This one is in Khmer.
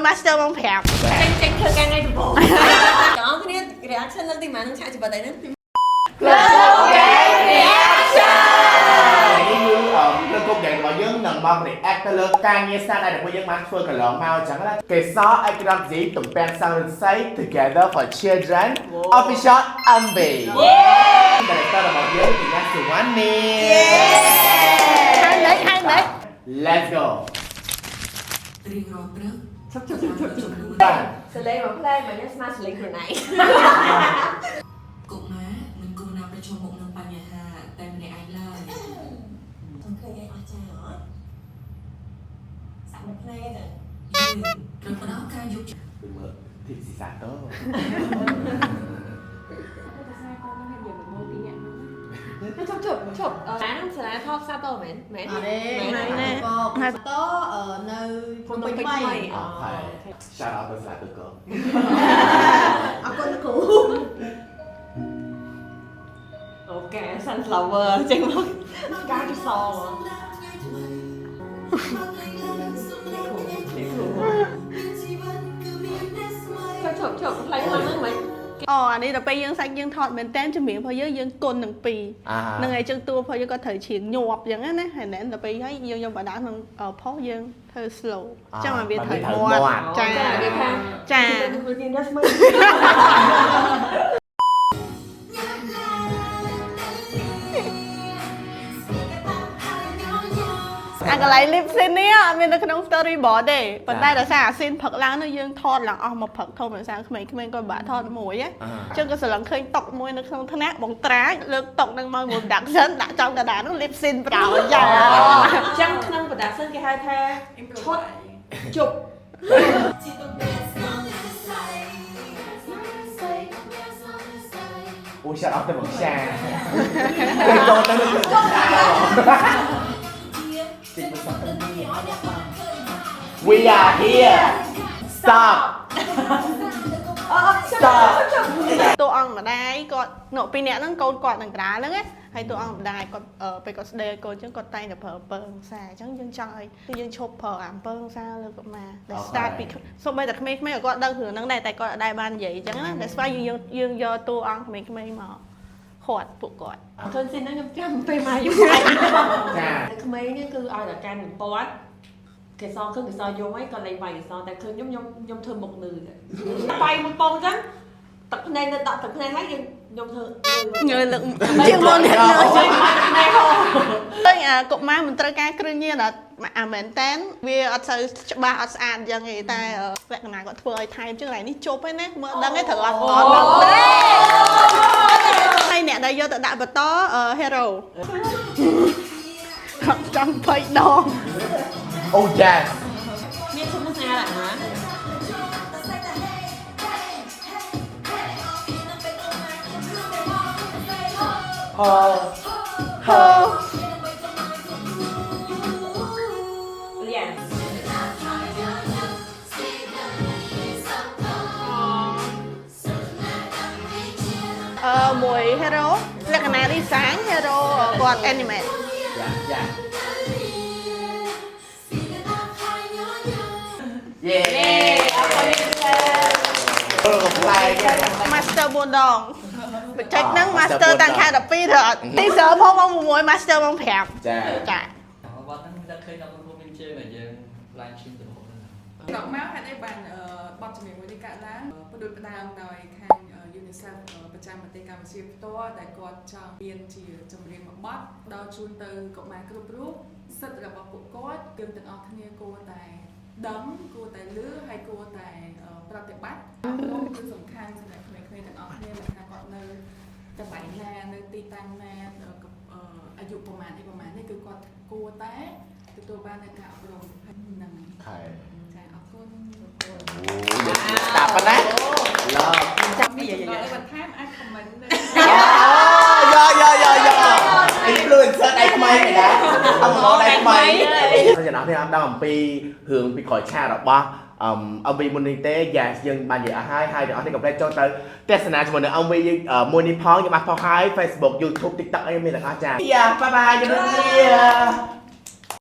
master មកប្រាប់ចេញធ្វើការថ្ងៃដំបូងចង់គ្នា reaction នៅទីម៉ាននឹងឆាកច្បាប់អីហ្នឹង Lên cục đèn vào dương nằm mong để ác ta lơ ca nghe xa đây để bây giờ mang phơi cả lọ màu chẳng là kể so ai cái gì tụm band sound say together for children official ambi director là một dương thì nhắc sự quán nè hai đấy let's go សលេងមកផ្លែមកញ៉ាំស្មាសលេងខ្លួនឯង កុមារនិងគូណាប្រឈមមុខនឹងបញ្ហាតែម្នាក់ឯងឡើយ ខ្ញុំឃើញឯងអស់ចាហ៎សាក់មួយផ្នែកទៅ យើងត្រូវផ្ដល់ការយកចិត្ត đừng mở thịt xì xả tớ ជប់អាហ្នឹងសាលាថតសាតោមែនមែន អត់ទេមែនតើនៅភ្នំពេញថ្មី shout out ទៅស្លាទៅកោ អរគុណគ្រូ អូខេ sunflower ចេញមកការពិសោធន៍ជប់ផ្លែហ្នឹងមិន អានេះដល់ពេលយើងសាច់យើងថតមែនតែនជំនាញរបស់យើងគុណនឹង2នឹងឯងចឹងតួរបស់យើងក៏ត្រូវជ្រៀងញាប់ចឹងណាហើយណែនដល់ពេលហើយយើងបដាក្នុងផុសយើងធ្វើ slow ចឹងឲ្យវាត្រូវមាត់ចាចា អាកន្លែង lip sync នេះអត់មាននៅក្នុង storyboard ទេប៉ុន្តែដោយសារអា scene ផឹកឡើងនោះយើងថតឡើងអស់មកផឹកធំដោយសារក្មេងៗក៏បាក់ថតមួយហ៎អញ្ចឹងក៏ស្រឡឹងឃើញតុកមួយនៅក្នុងថ្នាក់បងត្រាលើកតុកនឹងមកមួយ production ដាក់ចំកណ្ដាលនោះ lip sync ប្រោចា អញ្ចឹងក្នុង production គេហៅថាឈុតជប់ ui shout out ទៅបងចាគេចូលទៅនឹងចា We are here stop stop តួអង្គម្ដាយគាត់នៅពីរនាក់ហ្នឹងកូនគាត់នឹងក្រាលហ្នឹងហើយតួអង្គម្ដាយគាត់ពេលគាត់ស្ដីកូនអញ្ចឹងគាត់តែងតែប្រើអំពើហិង្សាអញ្ចឹងយើងចង់ឲ្យគឺយើងឈប់ប្រើអំពើហិង្សាលើកុមារដែល start ពីសូម្បីតែក្មេងៗក៏គាត់ដឹងរឿងហ្នឹងដែរតែគាត់អត់ដែរបាននិយាយអញ្ចឹងណាតែស្វ័យយើងយកតួអង្គក្មេងៗមកខាត់ពួកគាត់ ឃើញស៊ីនហ្នឹងខ្ញុំចាំពេលមកយូរ ចា ក្មេងនេះគឺឲ្យតែកាន់បំពាត់គេសឃើញគេសយងអីក៏លេងវាយគេសតែឃើញខ្ញុំធ្វើមុខនឿបាយមួយពងអញ្ចឹងទឹកភ្នែកនៅដាក់ទឹកភ្នែកហើយខ្ញុំធ្វើ ងើលើកជាងមុននេះឃើញអាកុមារមិនត្រូវការគ្រឿងញៀនអត់អាមែនតែនវាអត់សូវច្បាស់អត់ស្អាតអញ្ចឹងទេតែលក្ខណៈគាត់ធ្វើឲ្យថែមជាងកន្លែងនេះជប់ឯណាមើលដឹងឯងត្រូវអត់ដឹងទេហើយអ្នកដែលយកទៅដាក់បន្ត hero គាត់ចង់20ដង oh yes មានឈុតស្អាតអាណា Yes មួយ hero លក្ខណៈ design hero គាត់ animate ចា master 4ដងបច្ចេកហ្នឹង master តាំងខែ12ទៅអត់ teaser ផងមក6 master មក5ចា ចាបាត់ហ្នឹងតែឃើញដល់ក្រុមមានជើងតែយើង line ឈឹងទៅហូបហ្នឹង ក្រោកមកហេតុអីបានបទចម្រៀងមួយនេះកើតឡើងផ្ដួចផ្ដើមដោយខាង UNICEF ប្រចាំប្រទេសកម្ពុជាផ្ទាល់ដែលគាត់ចង់មានជាចម្រៀងមួយបទផ្ដល់ជូនទៅកុមារគ្រប់រូបសិទ្ធិរបស់ពួកគាត់យើងទាំងអស់គ្នាគួរតែដឹងគួរតែឮហើយគួរតែប្រតិបត្តិនោះគឺសំខាន់សម្រាប់ក្មេងៗទាំងអស់គ្នាមិនថាគាត់នៅកន្លែងណានៅទីតាំងណាអាយុប្រមាណនេះគឺគាត់គួរតែទទួលបាននូវការអប់រំហ្នឹង ខែ ចាអរគុណ តាប៉ុណ្ណា ចាំនិយាយបន្ថែមអាច comment នៅ influencer ដៃថ្មីឯណាអមដៃថ្មីចំណាស់នេះអត់ដឹងអំពីរឿងពីក្រោយឆាករបស់MV មុននេះទេ yes យើងបាននិយាយអស់ហើយទាំងអស់នេះក៏ផ្លែចូលទៅទស្សនាជាមួយនឹង MV មួយនេះផងយើងបានផុសហើយ Facebook YouTube TikTok អីមានទាំងអស់ចា Yeah bye bye ជំរាបលា